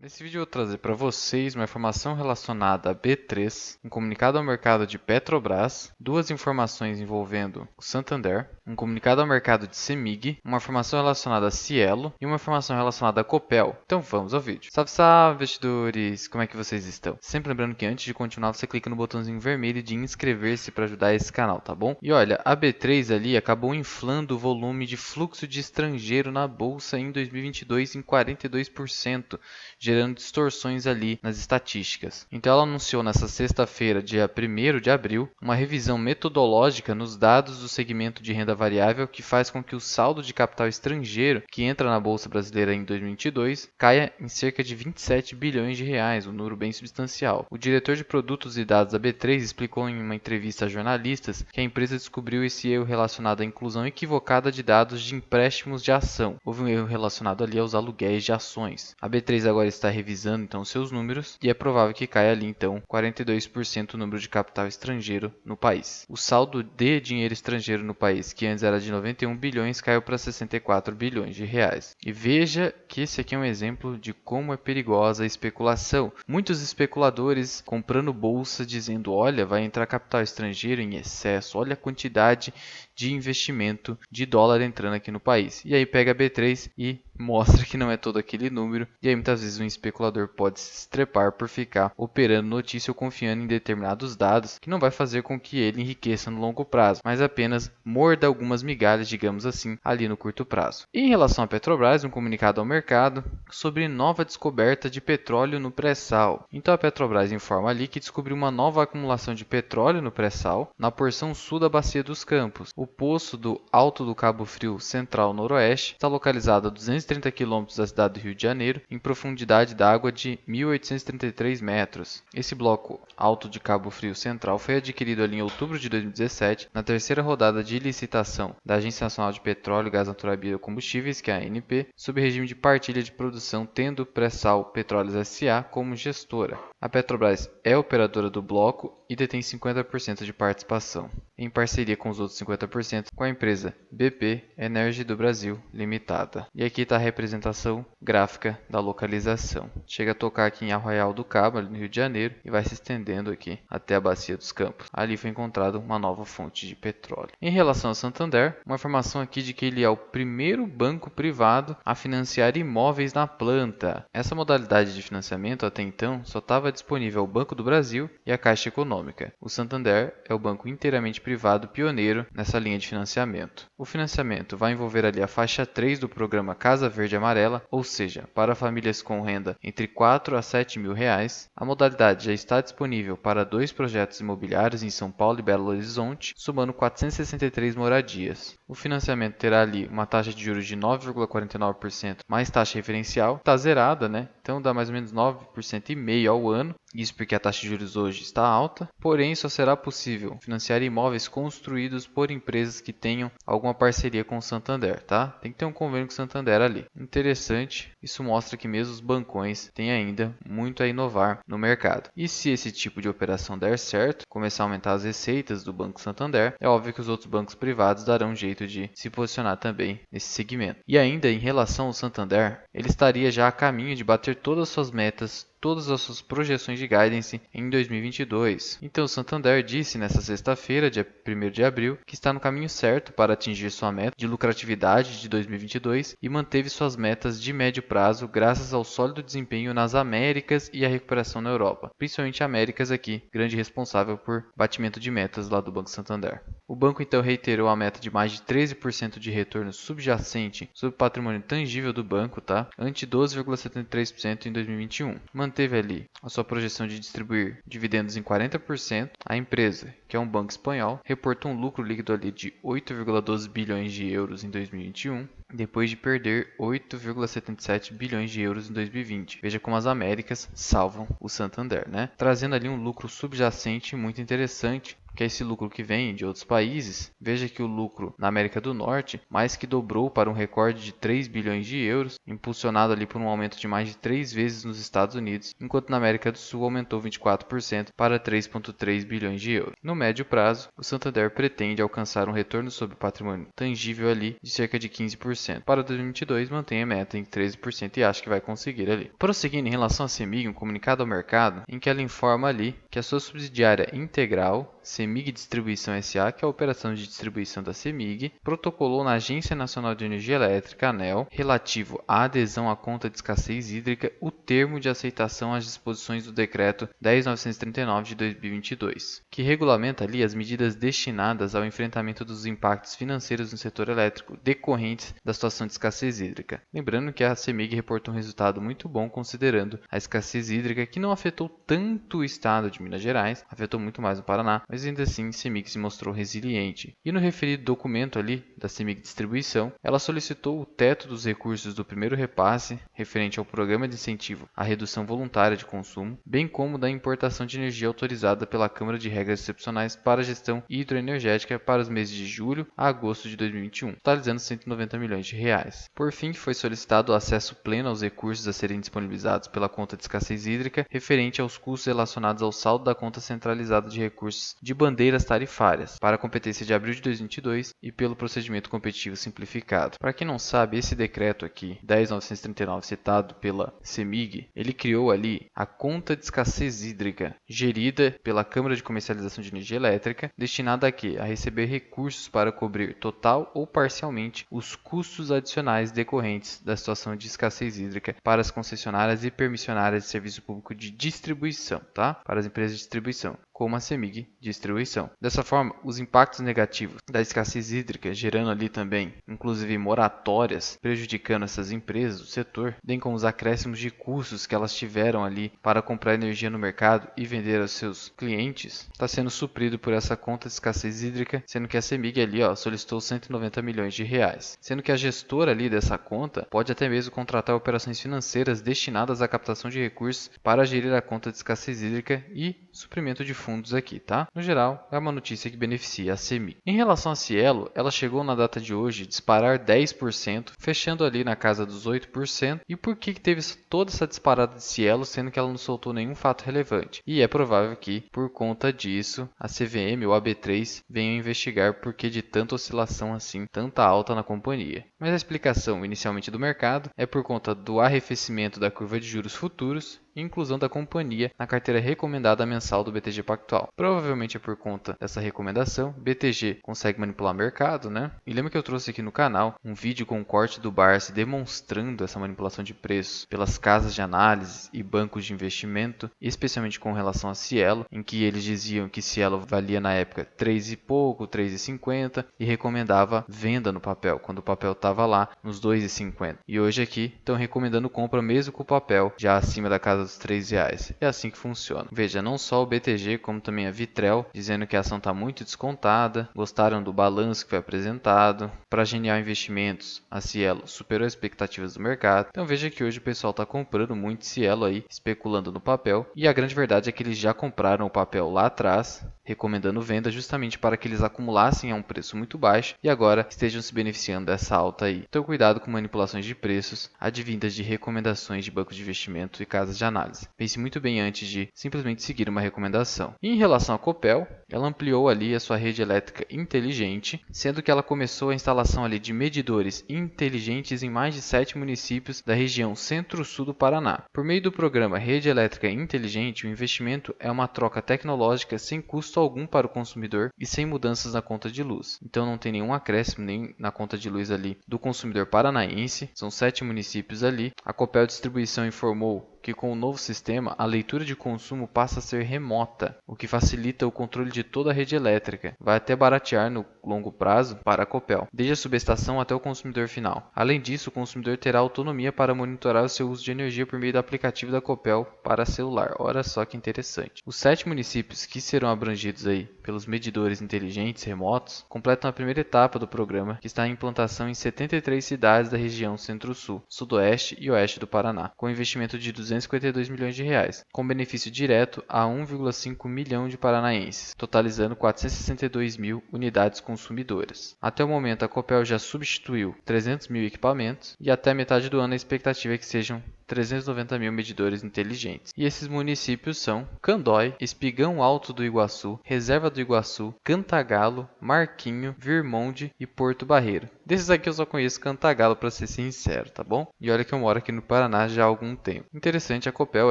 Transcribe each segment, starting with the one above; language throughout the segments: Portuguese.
Nesse vídeo eu vou trazer para vocês uma informação relacionada a B3, um comunicado ao mercado de Petrobras, duas informações envolvendo o Santander, um comunicado ao mercado de Semig, uma informação relacionada a Cielo e uma informação relacionada a Copel. Então vamos ao vídeo. Salve, salve, investidores! Como é que vocês estão? Sempre lembrando que antes de continuar você clica no botãozinho vermelho de inscrever-se para ajudar esse canal, tá bom? E olha, a B3 ali acabou inflando o volume de fluxo de estrangeiro na bolsa em 2022 em 42%. Gerando distorções ali nas estatísticas. Então ela anunciou nessa sexta-feira, dia 1º de abril, uma revisão metodológica nos dados do segmento de renda variável que faz com que o saldo de capital estrangeiro que entra na bolsa brasileira em 2022 caia em cerca de 27 bilhões de reais, um número bem substancial. O diretor de produtos e dados da B3 explicou em uma entrevista a jornalistas que a empresa descobriu esse erro relacionado à inclusão equivocada de dados de empréstimos de ação. Houve um erro relacionado ali aos aluguéis de ações. A B3 agora está revisando então seus números e é provável que caia ali então 42% o número de capital estrangeiro no país. O saldo de dinheiro estrangeiro no país, que antes era de 91 bilhões, caiu para 64 bilhões de reais. E veja que esse aqui é um exemplo de como é perigosa a especulação. Muitos especuladores comprando bolsa dizendo, olha, vai entrar capital estrangeiro em excesso, olha a quantidade de investimento de dólar entrando aqui no país. E aí pega a B3 e mostra que não é todo aquele número, e aí muitas vezes um especulador pode se estrepar por ficar operando notícia ou confiando em determinados dados, que não vai fazer com que ele enriqueça no longo prazo, mas apenas morda algumas migalhas, digamos assim, ali no curto prazo. E em relação à Petrobras, um comunicado ao mercado sobre nova descoberta de petróleo no pré-sal. Então a Petrobras informa ali que descobriu uma nova acumulação de petróleo no pré-sal na porção sul da Bacia dos Campos. O poço do Alto do Cabo Frio Central-Noroeste está localizado a 230 km da cidade do Rio de Janeiro, em profundidade d'água de 1.833 metros. Esse bloco Alto de Cabo Frio Central foi adquirido ali em outubro de 2017, na terceira rodada de licitação da Agência Nacional de Petróleo, Gás Natural e Biocombustíveis, que é a ANP, sob regime de partilha de produção, tendo Pré-Sal Petróleos S.A. como gestora. A Petrobras é operadora do bloco e detém 50% de participação, em parceria com os outros 50% com a empresa BP Energy do Brasil Limitada. E aqui está a representação gráfica da localização. Chega a tocar aqui em Arraial do Cabo, ali no Rio de Janeiro, e vai se estendendo aqui até a Bacia dos Campos. Ali foi encontrada uma nova fonte de petróleo. Em relação ao Santander, uma informação aqui de que ele é o primeiro banco privado a financiar imóveis na planta. Essa modalidade de financiamento até então só estava disponível ao Banco do Brasil e à Caixa Econômica. O Santander é o banco inteiramente privado pioneiro nessa linha de financiamento. O financiamento vai envolver ali a faixa 3 do programa Casa Verde Amarela, ou seja, para famílias com renda entre 4 a 7 mil reais. A modalidade já está disponível para 2 projetos imobiliários em São Paulo e Belo Horizonte, somando 463 moradias. O financiamento terá ali uma taxa de juros de 9,49% mais taxa referencial, está zerada, né? Então dá mais ou menos 9,5% ao ano. Isso porque a taxa de juros hoje está alta, porém só será possível financiar imóveis construídos por empresas que tenham alguma parceria com o Santander, tá? Tem que ter um convênio com o Santander ali. Interessante, isso mostra que mesmo os bancões têm ainda muito a inovar no mercado. E se esse tipo de operação der certo, começar a aumentar as receitas do Banco Santander, é óbvio que os outros bancos privados darão um jeito de se posicionar também nesse segmento. E ainda em relação ao Santander, ele estaria já a caminho de bater todas as suas metas, todas as suas projeções de guidance em 2022. Então, o Santander disse nesta sexta-feira, dia 1º de abril, que está no caminho certo para atingir sua meta de lucratividade de 2022 e manteve suas metas de médio prazo graças ao sólido desempenho nas Américas e a recuperação na Europa. Principalmente Américas aqui, grande responsável por batimento de metas lá do Banco Santander. O banco então reiterou a meta de mais de 13% de retorno subjacente sobre o patrimônio tangível do banco, tá? Ante 12,73% em 2021. Manteve ali a sua projeção de distribuir dividendos em 40%. A empresa, que é um banco espanhol, reportou um lucro líquido ali de 8,12 bilhões de euros em 2021, depois de perder 8,77 bilhões de euros em 2020. Veja como as Américas salvam o Santander, né? Trazendo ali um lucro subjacente muito interessante, que é esse lucro que vem de outros países, veja que o lucro na América do Norte mais que dobrou para um recorde de 3 bilhões de euros, impulsionado ali por um aumento de mais de 3 vezes nos Estados Unidos, enquanto na América do Sul aumentou 24% para 3,3 bilhões de euros. No médio prazo, o Santander pretende alcançar um retorno sobre o patrimônio tangível ali de cerca de 15%. Para 2022, mantém a meta em 13% e acha que vai conseguir ali. Prosseguindo em relação à CEMIG, um comunicado ao mercado em que ela informa ali que a sua subsidiária integral, CEMIG Distribuição S.A., que é a operação de distribuição da CEMIG, protocolou na Agência Nacional de Energia Elétrica, ANEEL, relativo à adesão à conta de escassez hídrica, o termo de aceitação às disposições do Decreto 10.939 de 2022, que regulamenta ali as medidas destinadas ao enfrentamento dos impactos financeiros no setor elétrico decorrentes da situação de escassez hídrica. Lembrando que a CEMIG reportou um resultado muito bom considerando a escassez hídrica, que não afetou tanto o estado de Minas Gerais, afetou muito mais o Paraná, mas ainda assim a CEMIG se mostrou resiliente. E no referido documento ali da CEMIG Distribuição, ela solicitou o teto dos recursos do primeiro repasse, referente ao programa de incentivo à redução voluntária de consumo, bem como da importação de energia autorizada pela Câmara de Regras Excepcionais para a Gestão Hidroenergética para os meses de julho a agosto de 2021, totalizando 190 milhões de reais. Por fim, foi solicitado o acesso pleno aos recursos a serem disponibilizados pela conta de escassez hídrica, referente aos custos relacionados ao saldo da conta centralizada de recursos de bandeiras tarifárias, para a competência de abril de 2022 e pelo procedimento competitivo simplificado. Para quem não sabe, esse decreto aqui, 10.939, citado pela CEMIG, ele criou ali a conta de escassez hídrica, gerida pela Câmara de Comercialização de Energia Elétrica, destinada a quê? A receber recursos para cobrir total ou parcialmente os custos adicionais decorrentes da situação de escassez hídrica para as concessionárias e permissionárias de serviço público de distribuição, tá? Para as empresas de distribuição, como a CEMIG Distribuição. Dessa forma, os impactos negativos da escassez hídrica, gerando ali também, inclusive, moratórias, prejudicando essas empresas do setor, bem como os acréscimos de custos que elas tiveram ali para comprar energia no mercado e vender aos seus clientes, está sendo suprido por essa conta de escassez hídrica, sendo que a CEMIG ali solicitou 190 milhões de reais. Sendo que a gestora ali dessa conta pode até mesmo contratar operações financeiras destinadas à captação de recursos para gerir a conta de escassez hídrica e suprimento de fundos aqui, tá? No geral, é uma notícia que beneficia a CEMIG. Em relação a Cielo, ela chegou na data de hoje disparar 10%, fechando ali na casa dos 8%. E por que teve toda essa disparada de Cielo, sendo que ela não soltou nenhum fato relevante? E é provável que, por conta disso, a CVM ou a B3 venham investigar por que de tanta oscilação assim, tanta alta na companhia. Mas a explicação inicialmente do mercado é por conta do arrefecimento da curva de juros futuros e inclusão da companhia na carteira recomendada mensal do BTG Pactual. Provavelmente é por conta dessa recomendação, BTG consegue manipular o mercado, né? E lembra que eu trouxe aqui no canal um vídeo com um corte do Barsi demonstrando essa manipulação de preços pelas casas de análise e bancos de investimento, especialmente com relação a Cielo, em que eles diziam que Cielo valia na época 3 e pouco, 3,50 e recomendava venda no papel, quando o papel estava lá nos 2,50. E hoje aqui estão recomendando compra mesmo com o papel já acima da casa dos R$3. É assim que funciona. Veja, não só o BTG, como também a Vitrel, dizendo que a ação está muito descontada, gostaram do balanço que foi apresentado. Para Genial Investimentos, a Cielo superou as expectativas do mercado. Então veja que hoje o pessoal está comprando muito Cielo aí, especulando no papel. E a grande verdade é que eles já compraram o papel lá atrás, recomendando venda justamente para que eles acumulassem a um preço muito baixo e agora estejam se beneficiando dessa alta aí. Então cuidado com manipulações de preços advindas de recomendações de bancos de investimento e casas de análise. Pense muito bem antes de simplesmente seguir uma recomendação. E em relação à Copel, ela ampliou ali a sua rede elétrica inteligente, sendo que ela começou a instalação ali de medidores inteligentes em mais de 7 municípios da região centro-sul do Paraná. Por meio do programa Rede Elétrica Inteligente, o investimento é uma troca tecnológica sem custo algum para o consumidor e sem mudanças na conta de luz. Então não tem nenhum acréscimo nem na conta de luz ali do consumidor paranaense. São 7 municípios ali. A Copel Distribuição informou que com o novo sistema, a leitura de consumo passa a ser remota, o que facilita o controle de toda a rede elétrica. Vai até baratear no longo prazo para a Copel, desde a subestação até o consumidor final. Além disso, o consumidor terá autonomia para monitorar o seu uso de energia por meio do aplicativo da Copel para celular. Olha só que interessante. Os 7 municípios que serão abrangidos aí pelos medidores inteligentes remotos completam a primeira etapa do programa, que está em implantação em 73 cidades da região Centro-Sul, Sudoeste e Oeste do Paraná, com investimento de R$ 252 milhões de reais, com benefício direto a 1,5 milhão de paranaenses, totalizando 462 mil unidades consumidoras. Até o momento, a Copel já substituiu 300 mil equipamentos e até metade do ano a expectativa é que sejam 390 mil medidores inteligentes. E esses municípios são Candói, Espigão Alto do Iguaçu, Reserva do Iguaçu, Cantagalo, Marquinho, Virmonde e Porto Barreiro. Desses aqui eu só conheço Cantagalo, para ser sincero, tá bom? E olha que eu moro aqui no Paraná já há algum tempo. Interessante a Copel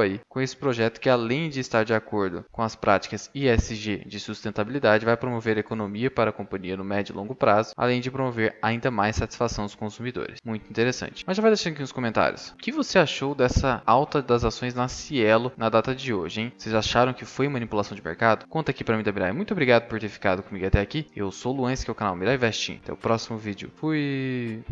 aí, com esse projeto que além de estar de acordo com as práticas ESG de sustentabilidade, vai promover economia para a companhia no médio e longo prazo, além de promover ainda mais satisfação dos consumidores. Muito interessante. Mas já vai deixando aqui nos comentários. O que você achou dessa alta das ações na Cielo na data de hoje, hein? Vocês acharam que foi manipulação de mercado? Conta aqui pra mim da Mirai. Muito obrigado por ter ficado comigo até aqui. Eu sou o Luan, esse que é o canal Mirai Investing. Até o próximo vídeo. Fui!